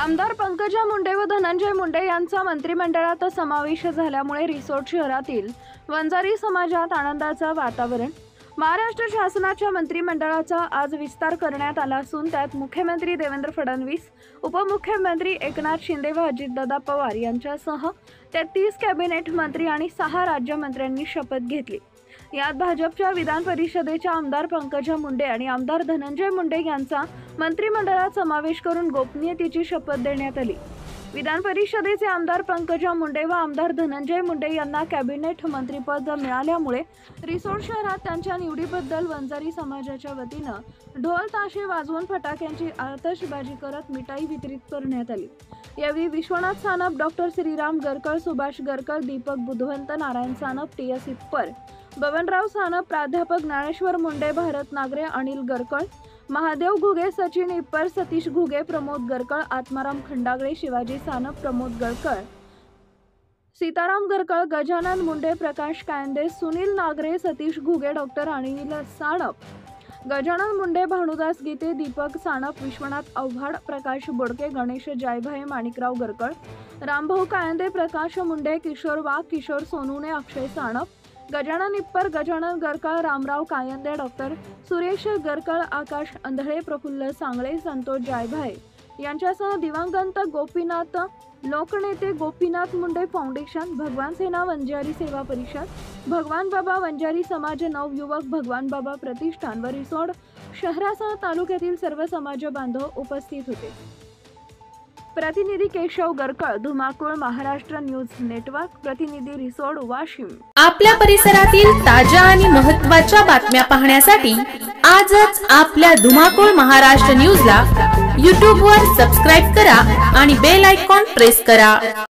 आमदार पंकजा मुंडे व धनंजय मुंडे यांचा मंत्रिमंडळात समावेश झाल्यामुळे रिसोड शहरातील वंजारी समाजात आनंदाचं वातावरण। महाराष्ट्र शासनाच्या मंत्रिमंडळाचा आज विस्तार करण्यात आला असून त्यात मुख्यमंत्री देवेंद्र फडणवीस, उपमुख्यमंत्री एकनाथ शिंदे व अजितदादा पवार यांच्यासह 33 कॅबिनेट मंत्री आणि 6 राज्यमंत्र्यांनी शपथ घेतली। यात भाजपच्या विधान परिषदेच्या आमदार पंकजा मुंडे आणि आमदार धनंजय मुंडे यांचा मंत्रिमंडळात समावेश करून गोपनीयतेची शपथ देण्यात आली। विधान परिषदेचे आमदार पंकजा मुंडे व आमदार धनंजय मुंडे यांना कॅबिनेट मंत्रिपद मिळाल्यामुळे रिसोड शहरात त्यांच्या निवडीबद्दल वंजारी समाजाच्या वतीनं ढोल ताशे वाजवून फटाक्यांची आतषबाजी करत मिठाई वितरित करण्यात आली। यावेळी विश्वनाथ सानप, डॉक्टर श्रीराम गरकळ, सुभाष गरकळ, दीपक बुधवंत, नारायण सानप, टीएस इप्पर, बबनराव सानप, प्राध्यापक ज्ञानेश्वर मुंडे, भारत नागरे, अनिल गरकळ, महादेव घुगे, सचिन इप्पर, सतीश घुगे, प्रमोद गरकळ, आत्माराम खंडागळे, शिवाजी सानप, प्रमोद गरकळ, सीताराम गरकळ, गजानन मुंडे, प्रकाश कायंदे, सुनील नागरे, सतीश घुगे, डॉक्टर अनिल सानप, गजानन मुंडे, भानुदास गीते, दीपक सानप, विश्वनाथ आव्हाड, प्रकाश बोडके, गणेश जायभाई, माणिकराव गरकळ, रामभाऊ कायंदे, प्रकाश मुंडे, किशोर वाघ, किशोर सोनुने, अक्षय सानप, गजानन इप्पर, गजानन गरकळ, रामराव कायंदे, डॉक्टर सुरेश गरकळ, आकाश अंधळे, प्रफुल्ल सांगळे, संतोष जायभाई यांच्यासह दिवंगत गोपीनाथ लोकनेते, गोपीनाथ मुंडे फाउंडेशन, भगवान सेना वंजारी सेवा परिषद, भगवान बाबा वंजारी समाज, नवयुवक, भगवान बाबा प्रतिष्ठान व रिसोड शहरासह तालुक्यातील सर्व समाज बांधव उपस्थित होते। प्रतिनिधी केशव गरकळ, धुमाकूळ, महाराष्ट्र न्यूज नेटवर्क, प्रतिनिधी रिसोड, वाशिम। आपल्या परिसरातील ताज्या आणि महत्त्वाच्या बातम्या पाहण्यासाठी आजच आपल्या धुमाकूळ महाराष्ट्र न्यूजला YouTube वर सबस्क्राइब करा आणि बेल आयकॉन प्रेस करा।